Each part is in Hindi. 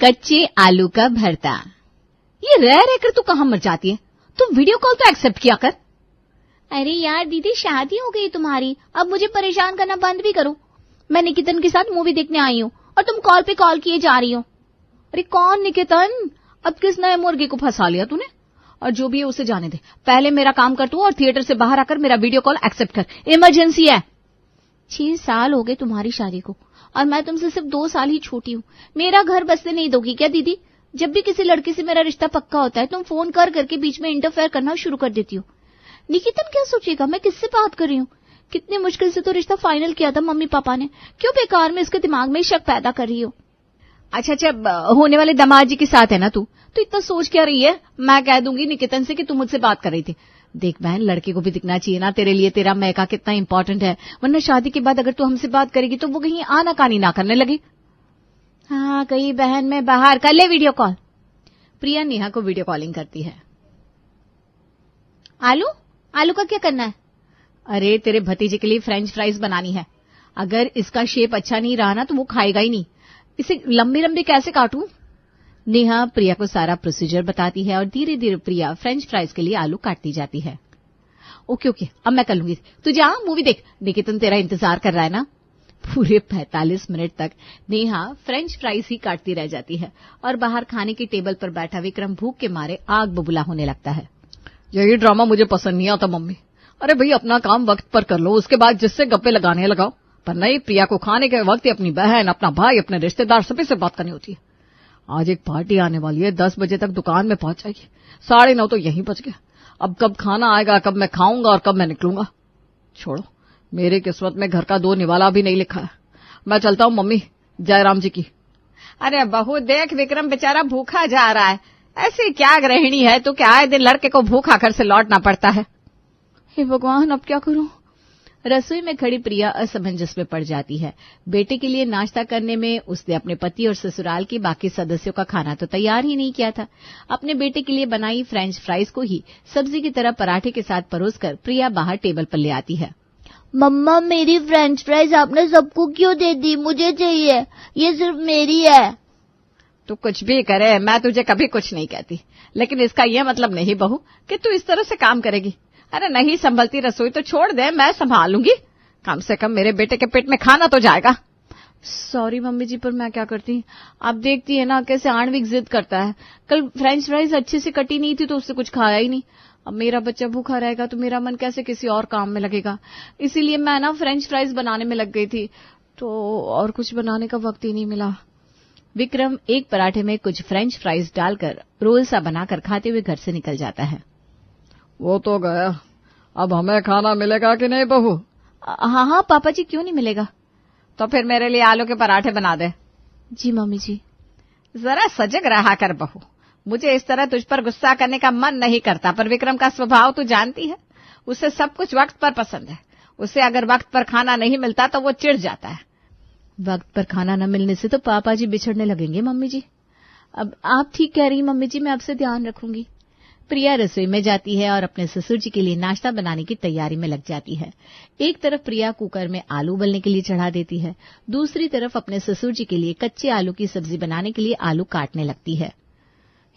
कच्चे आलू का भरता। ये रह कर तू कहाँ मर जाती है? तुम वीडियो कॉल तो एक्सेप्ट किया कर। अरे यार दीदी, शादी हो गई तुम्हारी, अब मुझे परेशान करना बंद भी करो। मैं निकेतन के साथ मूवी देखने आई हूँ और तुम कॉल पे कॉल किए जा रही हो। अरे कौन निकेतन? अब किस नए मुर्गे को फंसा लिया तूने? और जो भी है उसे जाने दे, पहले मेरा काम कर तू और थिएटर से बाहर आकर मेरा वीडियो कॉल एक्सेप्ट कर, इमरजेंसी है। 6 साल हो गए तुम्हारी शादी को और मैं तुमसे सिर्फ 2 साल ही छोटी हूँ। मेरा घर बसने नहीं दोगी क्या दीदी? जब भी किसी लड़के से मेरा रिश्ता पक्का होता है तुम फोन कर करके बीच में इंटरफेयर करना शुरू कर देती हो। निकेतन क्या सोचेगा मैं किससे बात कर रही हूँ? कितनी मुश्किल से तो रिश्ता फाइनल किया था मम्मी पापा ने, क्यों बेकार में इसके दिमाग में शक पैदा कर रही हो? अच्छा, होने वाले दामाद जी के साथ है ना तू, तो इतना सोच क्या रही है? मैं कह दूंगी निकेतन से कि तू मुझसे बात कर रही थी। देख बहन, लड़के को भी दिखना चाहिए ना तेरे लिए तेरा मैका कितना इंपॉर्टेंट है, वरना शादी के बाद अगर तू हमसे बात करेगी तो वो कहीं आनाकानी ना करने लगे। हाँ कहीं बहन मैं बाहर कर ले वीडियो कॉल। प्रिया नेहा को वीडियो कॉलिंग करती है। आलू का क्या करना है? अरे तेरे भतीजे के लिए फ्रेंच फ्राइज बनानी है। अगर इसका शेप अच्छा नहीं रहा ना तो वो खाएगा ही नहीं। इसे लंबे लंबे कैसे काटूं? नेहा प्रिया को सारा प्रोसीजर बताती है और धीरे धीरे प्रिया फ्रेंच फ्राइज के लिए आलू काटती जाती है। ओके, अब मैं कर लूंगी, तू जा मूवी देख, निकेतन तेरा इंतजार कर रहा है ना। पूरे 45 मिनट तक नेहा फ्रेंच फ्राइज ही काटती रह जाती है और बाहर खाने की टेबल पर बैठा विक्रम भूख के मारे आग बबूला होने लगता है। यही ड्रामा मुझे पसंद नहीं आता मम्मी। अरे भाई अपना काम वक्त पर कर लो, उसके बाद जिससे गप्पे लगाने लगाओ, पर नहीं, प्रिया को खाने के वक्त अपनी बहन, अपना भाई, अपने रिश्तेदार सभी से बात करनी होती है। आज एक पार्टी आने वाली है, 10 बजे तक दुकान में पहुंच जाएगी, 9:30 तो यहीं बज गया। अब कब खाना आएगा, कब मैं खाऊंगा और कब मैं निकलूंगा। छोड़ो, मेरी किस्मत में घर का 2 निवाला भी नहीं लिखा है। मैं चलता हूँ मम्मी, जयराम जी की। अरे बहू देख, विक्रम बेचारा भूखा जा रहा है, ऐसी क्या गृहिणी है तो क्या आए दिन लड़के को भूखा घर से लौटना पड़ता है। हे भगवान, अब क्या करूं? रसोई में खड़ी प्रिया असमंजस में पड़ जाती है। बेटे के लिए नाश्ता करने में उसने अपने पति और ससुराल के बाकी सदस्यों का खाना तो तैयार ही नहीं किया था। अपने बेटे के लिए बनाई फ्रेंच फ्राइज को ही सब्जी की तरह पराठे के साथ परोसकर प्रिया बाहर टेबल पर ले आती है। मम्मा, मेरी फ्रेंच फ्राइज आपने सबको क्यों दे दी? मुझे चाहिए, ये सिर्फ मेरी है। तू कुछ भी करे, मैं तुझे कभी कुछ नहीं कहती, लेकिन इसका यह मतलब नहीं बहू कि तू इस तरह से काम करेगी। अरे नहीं संभलती रसोई तो छोड़ दे, मैं संभाल लूंगी। कम से कम मेरे बेटे के पेट में खाना तो जाएगा। सॉरी मम्मी जी, पर मैं क्या करती, आप देखती है ना कैसे आणविक जिद करता है। कल फ्रेंच फ्राइज अच्छे से कटी नहीं थी तो उससे कुछ खाया ही नहीं। अब मेरा बच्चा भूखा रहेगा तो मेरा मन कैसे किसी और काम में लगेगा। इसीलिए मैं ना फ्रेंच फ्राइज बनाने में लग गई थी, तो और कुछ बनाने का वक्त ही नहीं मिला। विक्रम एक पराठे में कुछ फ्रेंच फ्राइज डालकर रोल सा बनाकर खाते हुए घर से निकल जाता है। वो तो गया, अब हमें खाना मिलेगा कि नहीं बहू? हाँ पापा जी, क्यों नहीं मिलेगा? तो फिर मेरे लिए आलू के पराठे बना दे। जी मम्मी जी। जरा सजग रहा कर बहू, मुझे इस तरह तुझ पर गुस्सा करने का मन नहीं करता, पर विक्रम का स्वभाव तू जानती है, उसे सब कुछ वक्त पर पसंद है। उसे अगर वक्त पर खाना नहीं मिलता तो वो चिढ़ जाता है। वक्त पर खाना न मिलने से तो पापा जी बिछड़ने लगेंगे मम्मी जी। अब आप ठीक कह रही मम्मी जी, मैं अब से ध्यान रखूंगी। प्रिया रसोई में जाती है और अपने ससुर जी के लिए नाश्ता बनाने की तैयारी में लग जाती है। एक तरफ प्रिया कुकर में आलू उबलने के लिए चढ़ा देती है, दूसरी तरफ अपने ससुर जी के लिए कच्चे आलू की सब्जी बनाने के लिए आलू काटने लगती है।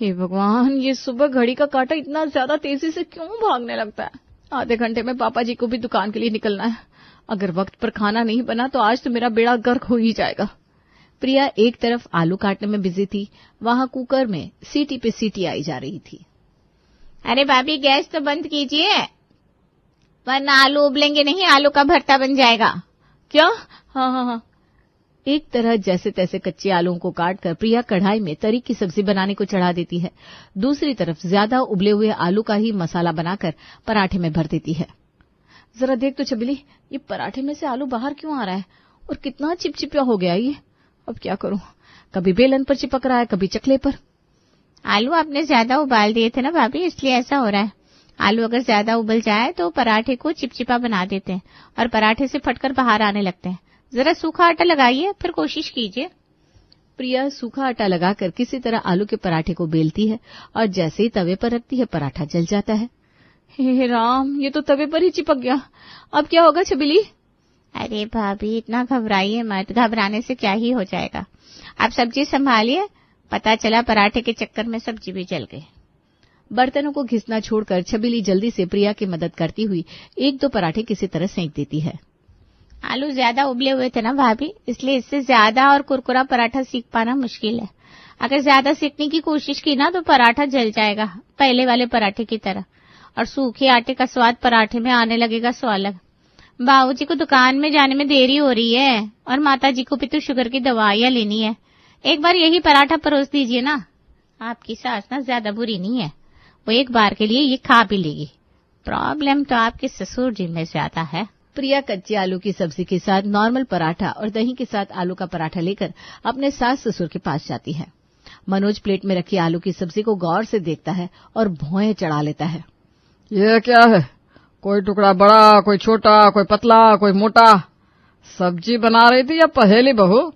हे भगवान, ये सुबह घड़ी का कांटा इतना ज्यादा तेजी से क्यों भागने लगता है? आधे घंटे में पापा जी को भी दुकान के लिए निकलना है। अगर वक्त पर खाना नहीं बना तो आज तो मेरा बेड़ा गर्क हो ही जाएगा। प्रिया एक तरफ आलू काटने में बिजी थी, वहां कुकर में सीटी पे सीटी आई जा रही थी। अरे भाभी, गैस तो बंद कीजिए, वरना आलू उबलेंगे नहीं, आलू का भरता बन जाएगा। क्या? हाँ। एक तरह जैसे तैसे कच्चे आलूओं को काटकर प्रिया कढ़ाई में तरी की सब्जी बनाने को चढ़ा देती है, दूसरी तरफ ज्यादा उबले हुए आलू का ही मसाला बनाकर पराठे में भर देती है। जरा देख तो छबिली, ये पराठे में से आलू बाहर क्यों आ रहा है और कितना चिपचिपा हो गया ये। अब क्या करूं, कभी बेलन पर चिपक रहा है, कभी चकले पर। आलू आपने ज्यादा उबाल दिए थे ना भाभी, इसलिए ऐसा हो रहा है। आलू अगर ज्यादा उबल जाए तो पराठे को चिपचिपा बना देते हैं और पराठे से फटकर बाहर आने लगते हैं। जरा सूखा आटा लगाइए, फिर कोशिश कीजिए। प्रिया सूखा आटा लगाकर किसी तरह आलू के पराठे को बेलती है और जैसे ही तवे पर रखती है पराठा जल जाता है। हे राम, ये तो तवे पर ही चिपक गया। अब क्या होगा छबिली? अरे भाभी, इतना घबराइए मत, घबराने से क्या ही हो जाएगा। आप सब्जी संभालिए, पता चला पराठे के चक्कर में सब्जी भी जल गई। बर्तनों को घिसना छोड़कर छबीली जल्दी से प्रिया की मदद करती हुई 1-2 पराठे किसी तरह सेंक देती है। आलू ज्यादा उबले हुए थे ना भाभी, इसलिए इससे ज्यादा और कुरकुरा पराठा सेक पाना मुश्किल है। अगर ज्यादा सेकने की कोशिश की ना तो पराठा जल जाएगा पहले वाले पराठे की तरह, और सूखे आटे का स्वाद पराठे में आने लगेगा सो अलग। बाबूजी को दुकान में जाने में देरी हो रही है और माताजी को भी तो शुगर की दवाइयां लेनी है। एक बार यही पराठा परोस दीजिए ना। आपकी सास ना ज्यादा बुरी नहीं है, वो एक बार के लिए ये खा भी लेगी। प्रॉब्लम तो आपके ससुर जी में ज्यादा है। प्रिया कच्चे आलू की सब्जी के साथ नॉर्मल पराठा और दही के साथ आलू का पराठा लेकर अपने सास ससुर के पास जाती है। मनोज प्लेट में रखी आलू की सब्जी को गौर से देखता है और भौएं चढ़ा लेता है। ये क्या है? कोई टुकड़ा बड़ा, कोई छोटा, कोई पतला, कोई मोटा। सब्जी बना रही थी या पहेली बहू?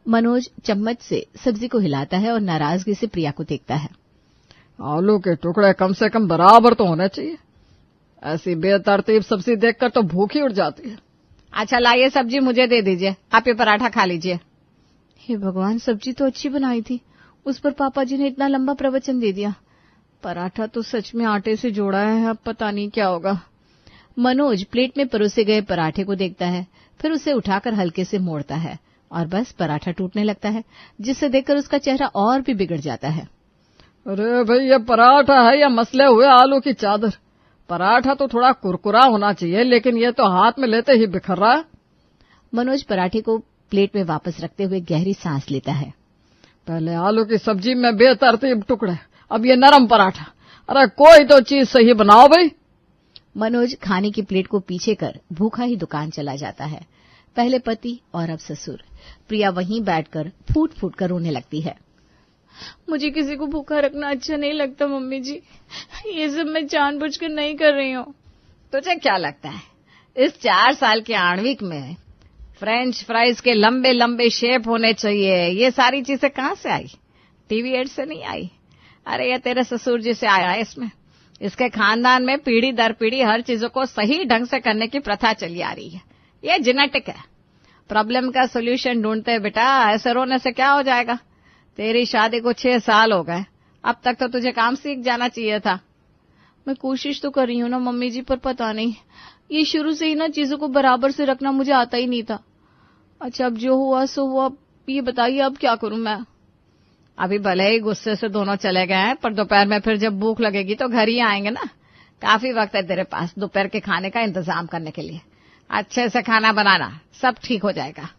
मनोज चम्मच से सब्जी को हिलाता है और नाराजगी से प्रिया को देखता है। आलू के टुकड़े कम से कम बराबर तो होने चाहिए। ऐसी बेतरतीब सब्जी देखकर तो भूख ही उठ जाती है। अच्छा लाइए सब्जी मुझे दे दीजिए, आप ये पराठा खा लीजिए। हे भगवान, सब्जी तो अच्छी बनाई थी, उस पर पापा जी ने इतना लंबा प्रवचन दे दिया। पराठा तो सच में आटे से जोड़ा है, अब पता नहीं क्या होगा। मनोज प्लेट में परोसे गए पराठे को देखता है, फिर उसे उठाकर हल्के से मोड़ता है और बस पराठा टूटने लगता है, जिसे देखकर उसका चेहरा और भी बिगड़ जाता है। अरे भाई, ये पराठा है या मसले हुए आलू की चादर? पराठा तो थोड़ा कुरकुरा होना चाहिए, लेकिन ये तो हाथ में लेते ही बिखर रहा है। मनोज पराठे को प्लेट में वापस रखते हुए गहरी सांस लेता है। पहले आलू की सब्जी में बेतरतीब टुकड़े, अब ये नरम पराठा। अरे कोई तो चीज सही बनाओ भाई। मनोज खाने की प्लेट को पीछे कर भूखा ही दुकान चला जाता है। पहले पति और अब ससुर। प्रिया वहीं बैठकर फूट फूट कर रोने लगती है। मुझे किसी को भूखा रखना अच्छा नहीं लगता मम्मी जी, ये सब मैं जानबूझकर नहीं कर रही हूँ। तुझे क्या लगता है इस 4 साल के आणविक में फ्रेंच फ्राइज के लंबे लंबे शेप होने चाहिए, ये सारी चीजें कहाँ से आई? टीवी एड से नहीं आई। अरे ये तेरे ससुर जी से आया है। इसमें इसके खानदान में पीढ़ी दर पीढ़ी हर चीजों को सही ढंग से करने की प्रथा चली आ रही है। ये जेनेटिक है। प्रॉब्लम का सोल्यूशन ढूंढते हैं बेटा, ऐसे रोने से क्या हो जाएगा? तेरी शादी को 6 साल हो गए, अब तक तो तुझे काम सीख जाना चाहिए था। मैं कोशिश तो कर रही हूँ ना मम्मी जी, पर पता नहीं, ये शुरू से ही ना चीजों को बराबर से रखना मुझे आता ही नहीं था। अच्छा अब जो हुआ सो हुआ, ये बताइए अब क्या करूं मैं? अभी भले ही गुस्से से दोनों चले गए हैं, पर दोपहर में फिर जब भूख लगेगी तो घर ही आएंगे ना। काफी वक्त है तेरे पास दोपहर के खाने का इंतजाम करने के लिए। अच्छे से खाना बनाना, सब ठीक हो जाएगा।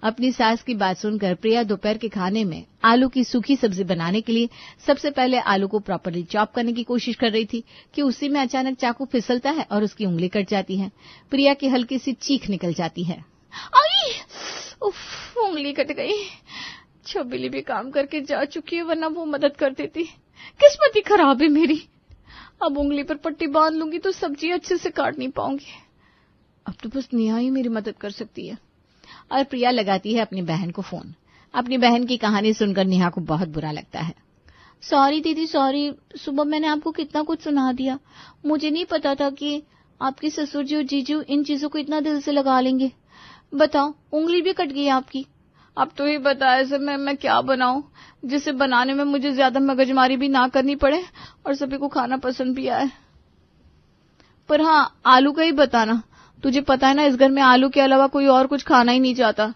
अपनी सास की बात सुनकर प्रिया दोपहर के खाने में आलू की सूखी सब्जी बनाने के लिए सबसे पहले आलू को प्रॉपर्ली चॉप करने की कोशिश कर रही थी कि उसी में अचानक चाकू फिसलता है और उसकी उंगली कट जाती है। प्रिया की हल्की सी चीख निकल जाती है। आई, उफ, उंगली कट गई। छबीली भी काम करके जा चुकी है, वरना वो मदद कर देती। किस्मत ही खराब है मेरी। अब उंगली पर पट्टी बांध लूंगी तो सब्जी अच्छे से काट नहीं पाऊंगी। अब तो बस नेहा ही मेरी मदद कर सकती है। और प्रिया लगाती है अपनी बहन को फोन। अपनी बहन की कहानी सुनकर नेहा को बहुत बुरा लगता है। सॉरी दीदी, सॉरी, सुबह मैंने आपको कितना कुछ सुना दिया। मुझे नहीं पता था कि आपके ससुर जी और जीजू इन चीजों को इतना दिल से लगा लेंगे। बताओ, उंगली भी कट गई आपकी। अब तो ही बता ऐसे मैं क्या बनाऊं जिसे बनाने में मुझे ज्यादा मगजमारी भी ना करनी पड़े और सभी को खाना पसंद भी आए। पर हाँ, आलू का ही बताना। तुझे पता है ना, इस घर में आलू के अलावा कोई और कुछ खाना ही नहीं चाहता।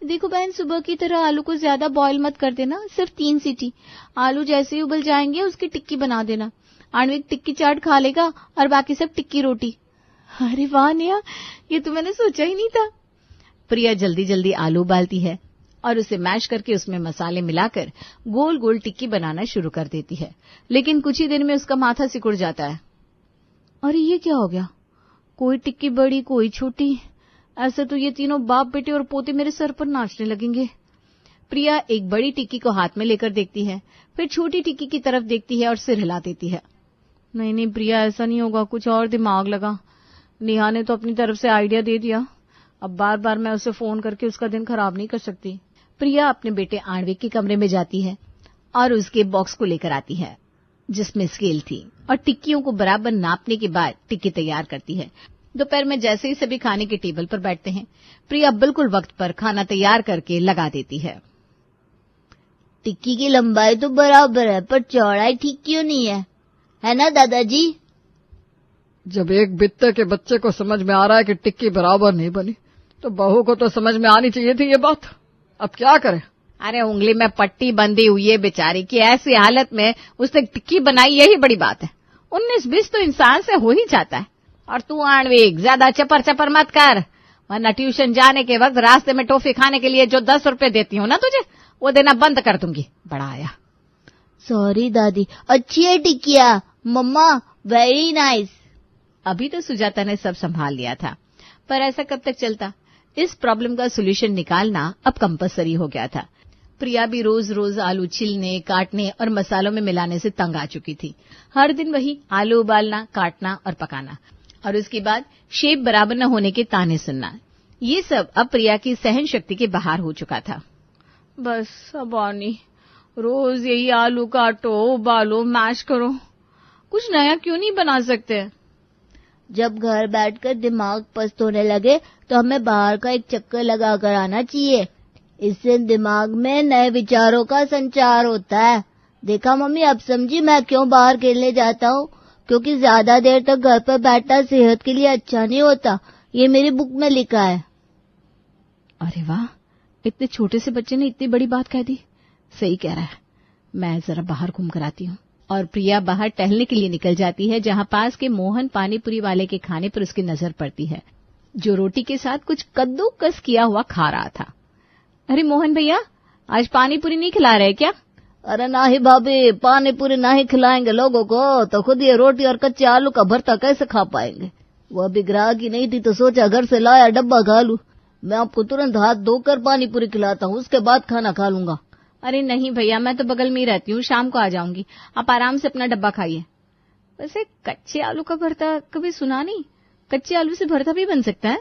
देखो बहन, सुबह की तरह आलू को ज्यादा बॉयल मत कर देना, सिर्फ 3 सीटी। आलू जैसे ही उबल जाएंगे उसकी टिक्की बना देना। आणविक टिक्की चाट खा लेगा और बाकी सब टिक्की रोटी। अरे वाह नेहा, ये तो मैंने सोचा ही नहीं था। प्रिया जल्दी जल्दी आलू उबालती है और उसे मैश करके उसमें मसाले मिलाकर गोल गोल टिक्की बनाना शुरू कर देती है। लेकिन कुछ ही दिन में उसका माथा सिकुड़ जाता है। अरे ये क्या हो गया? कोई टिक्की बड़ी, कोई छोटी। ऐसे तो ये तीनों बाप बेटे और पोते मेरे सर पर नाचने लगेंगे। प्रिया एक बड़ी टिक्की को हाथ में लेकर देखती है, फिर छोटी टिक्की की तरफ देखती है और सिर हिला देती है। नहीं नहीं प्रिया, ऐसा नहीं होगा, कुछ और दिमाग लगा। नेहा ने तो अपनी तरफ से आइडिया दे दिया, अब बार बार मैं उसे फोन करके उसका दिन खराब नहीं कर सकती। प्रिया अपने बेटे आणविक के कमरे में जाती है और उसके बॉक्स को लेकर आती है जिसमें स्केल थी और टिक्कियों को बराबर नापने के बाद टिक्की तैयार करती है। दोपहर में जैसे ही सभी खाने के टेबल पर बैठते हैं, प्रिया बिल्कुल वक्त पर खाना तैयार करके लगा देती है। टिक्की की लंबाई तो बराबर है, पर चौड़ाई ठीक क्यों नहीं है ना दादाजी? जब एक बित्ते के बच्चे को समझ में आ रहा है कि टिक्की बराबर नहीं बनी, तो बहू को तो समझ में आनी चाहिए थी ये बात। अब क्या करें? अरे उंगली में पट्टी बंधी हुई है बेचारी की, ऐसी हालत में उसने टिक्की बनाई, यही बड़ी बात है। 19-20 तो इंसान से हो ही जाता है। और तू आणविक ज्यादा चपर चपर मत कर, वरना ट्यूशन जाने के वक्त रास्ते में टॉफी खाने के लिए जो 10 रुपए देती हूँ ना तुझे, वो देना बंद कर दूंगी। बड़ा आया। सॉरी दादी, अच्छी है टिक्किया मम्मा, वेरी नाइस। अभी तो सुजाता ने सब संभाल लिया था, पर ऐसा कब तक चलता? इस प्रॉब्लम का सोल्यूशन निकालना अब कंपलसरी हो गया था। प्रिया भी रोज रोज आलू छीलने, काटने और मसालों में मिलाने से तंग आ चुकी थी। हर दिन वही आलू उबालना, काटना और पकाना, और उसके बाद शेप बराबर न होने के ताने सुनना। ये सब अब प्रिया की सहन शक्ति के बाहर हो चुका था। बस अब आनी, रोज यही आलू काटो, उबालो, मैश करो, कुछ नया क्यों नहीं बना सकते? जब घर बैठकर दिमाग पस्त होने लगे तो हमें बाहर का एक चक्कर लगा कर आना चाहिए। इससे दिमाग में नए विचारों का संचार होता है। देखा मम्मी, अब समझी मैं क्यों बाहर खेलने जाता हूँ, क्योंकि ज्यादा देर तक घर पर बैठना सेहत के लिए अच्छा नहीं होता। ये मेरी बुक में लिखा है। अरे वाह, इतने छोटे से बच्चे ने इतनी बड़ी बात कह दी। सही कह रहा है, मैं जरा बाहर घूम कर आती हूँ। और प्रिया बाहर टहलने के लिए निकल जाती है, जहाँ पास के मोहन पानीपुरी वाले के खाने पर उसकी नजर पड़ती है, जो रोटी के साथ कुछ कद्दूकस किया हुआ खा रहा था। अरे मोहन भैया, आज पानीपुरी नहीं खिला रहे क्या? अरे नाही भाभी, पानीपुरी नहीं खिलाएंगे लोगों को तो खुद ये रोटी और कच्चे आलू का भरता कैसे खा पाएंगे। वो अभी ग्राहक ही नहीं थी तो सोचा घर से लाया डब्बा खा लूं। मैं आपको तुरंत हाथ धोकर पानीपुरी खिलाता हूँ, उसके बाद खाना खा लूंगा। अरे नहीं भैया, मैं तो बगल में ही रहती हूँ, शाम को आ जाऊंगी, आप आराम से अपना डब्बा खाइए। वैसे कच्चे आलू का भरता कभी सुना नहीं, कच्चे आलू से भरता भी बन सकता है?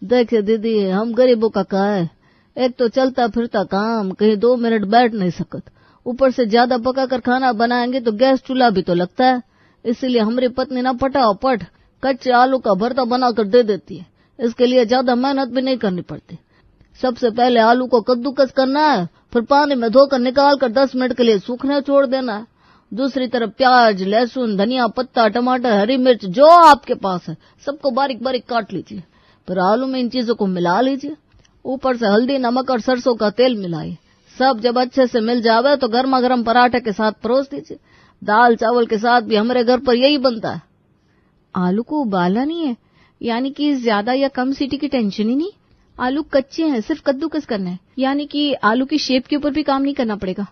देखिए दीदी, हम गरीबों का क्या है, एक तो चलता फिरता काम, कहीं 2 मिनट बैठ नहीं सकत, ऊपर से ज्यादा पकाकर खाना बनाएंगे तो गैस चूल्हा भी तो लगता है। इसीलिए हमारी पत्नी ना फटाफट कच्चे आलू का भरता बनाकर दे देती है। इसके लिए ज्यादा मेहनत भी नहीं करनी पड़ती। सबसे पहले आलू को कद्दूकस करना है, फिर पानी में धोकर निकाल कर 10 मिनट के लिए सूखने छोड़ देना है। दूसरी तरफ प्याज, लहसुन, धनिया पत्ता, टमाटर, हरी मिर्च जो आपके पास है सबको बारीक बारीक काट लीजिए। फिर आलू में इन चीजों को मिला लीजिए। ऊपर से हल्दी, नमक और सरसों का तेल मिलाइए। सब जब अच्छे से मिल जावे तो गर्मा गर्म पराठे के साथ परोस दीजिए। दाल चावल के साथ भी हमारे घर पर यही बनता है। आलू को उबालना नहीं है, यानी कि ज्यादा या कम सीटी की टेंशन ही नहीं। आलू कच्चे हैं, सिर्फ कद्दूकस करना है, यानी कि आलू की शेप के ऊपर भी काम नहीं करना पड़ेगा।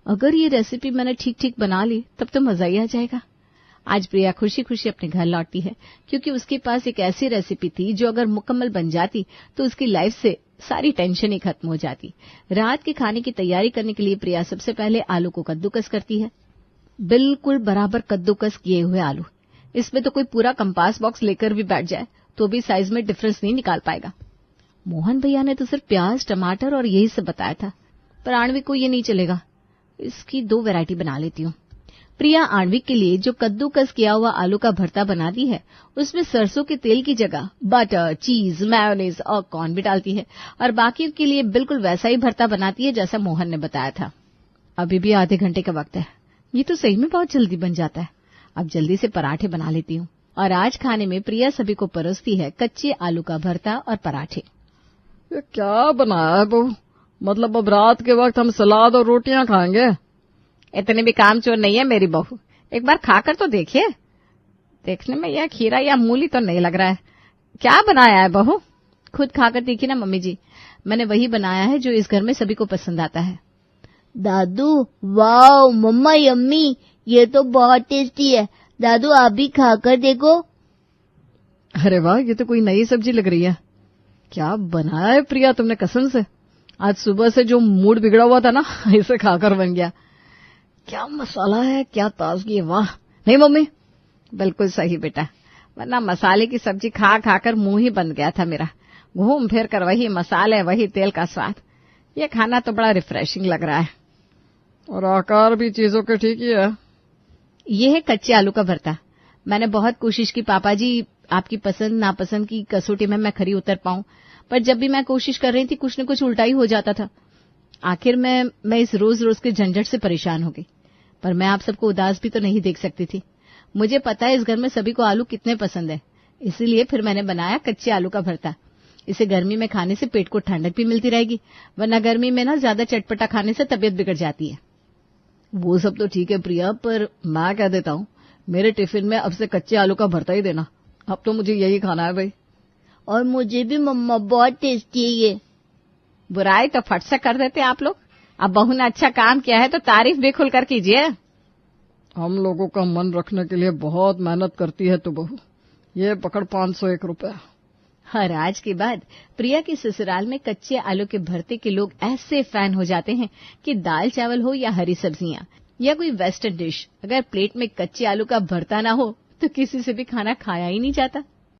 अगर ये रेसिपी मैंने ठीक ठीक बना ली तब तो मजा ही आ जाएगा। आज प्रिया खुशी खुशी अपने घर लौटती है, क्योंकि उसके पास एक ऐसी रेसिपी थी जो अगर मुकम्मल बन जाती तो उसकी लाइफ से सारी टेंशन ही खत्म हो जाती। रात के खाने की तैयारी करने के लिए प्रिया सबसे पहले आलू को कद्दूकस करती है। बिल्कुल बराबर कद्दूकस किए हुए आलू, इसमें तो कोई पूरा कंपास बॉक्स लेकर भी बैठ जाए तो भी साइज में डिफरेंस नहीं निकाल पाएगा। मोहन भैया ने तो सिर्फ प्याज, टमाटर और यही सब बताया था, पर आणविक को ये नहीं चलेगा। इसकी 2 वैरायटी बना लेती हूँ। प्रिया आणविक के लिए जो कद्दूकस किया हुआ आलू का भरता बनाती है, उसमें सरसों के तेल की जगह बटर, चीज, मेयोनीज और कॉर्न भी डालती है, और बाकी के लिए बिल्कुल वैसा ही भरता बनाती है जैसा मोहन ने बताया था। अभी भी आधे घंटे का वक्त है, ये तो सही में बहुत जल्दी बन जाता है। अब जल्दी से पराठे बना लेती हूँ। और आज खाने में प्रिया सभी को परोसती है कच्चे आलू का भरता और पराठे। ये क्या बनाया है बहू? मतलब अब रात के वक्त हम सलाद और रोटियां खाएंगे? इतने भी काम चोर नहीं है मेरी बहू, एक बार खाकर तो देखिए। देखने में यह खीरा या मूली तो नहीं लग रहा है। क्या बनाया है बहू? खुद खाकर देखिए ना मम्मी जी, मैंने वही बनाया है जो इस घर में सभी को पसंद आता है। दादू वाओ, मम्मा यम्मी, ये तो बहुत टेस्टी है। दादू आप भी खाकर देखो। अरे वाह, ये तो कोई नई सब्जी लग रही है। क्या बनाया है प्रिया तुमने, कसम से आज सुबह से जो मूड बिगड़ा हुआ था ना, इसे खाकर बन गया। क्या मसाला है, क्या ताजगी है, वाह। नहीं मम्मी, बिल्कुल सही बेटा, वरना मसाले की सब्जी खा खाकर मुंह ही बंद गया था मेरा। घूम फिर कर वही मसाले, वही तेल का स्वाद। ये खाना तो बड़ा रिफ्रेशिंग लग रहा है। और आकार भी चीजों के ठीक ही है। ये है कच्चे आलू का भरता। मैंने बहुत कोशिश की पापा जी, आपकी पसंद नापसंद की कसौटी में मैं खरी उतर पाऊं, पर जब भी मैं कोशिश कर रही थी कुछ न कुछ उल्टा ही हो जाता था। आखिर मैं इस रोज रोज के झंझट से परेशान हो गई। पर मैं आप सबको उदास भी तो नहीं देख सकती थी। मुझे पता है इस घर में सभी को आलू कितने पसंद है, इसीलिए फिर मैंने बनाया कच्चे आलू का भरता। इसे गर्मी में खाने से पेट को ठंडक भी मिलती रहेगी, वरना गर्मी में ना ज्यादा चटपटा खाने से तबीयत बिगड़ जाती है। वो सब तो ठीक है प्रिया, पर मैं कह देता हूँ मेरे टिफिन में अब से कच्चे आलू का भरता ही देना। अब तो मुझे यही खाना है भाई। और मुझे भी मम्मा, बहुत टेस्टी है ये। बुराई तो फट से कर देते आप लोग। अब बहू ने अच्छा काम किया है तो तारीफ भी खुलकर कीजिए। हम लोगों का मन रखने के लिए बहुत मेहनत करती है तू बहू। ये पकड़ 501 रुपया। और आज के बाद प्रिया के ससुराल में कच्चे आलू के भरते के लोग ऐसे फैन हो जाते हैं कि दाल चावल हो या हरी सब्जियां या कोई वेस्टर्न डिश, अगर प्लेट में कच्चे आलू का भरता ना हो तो किसी से भी खाना खाया ही नहीं जाता।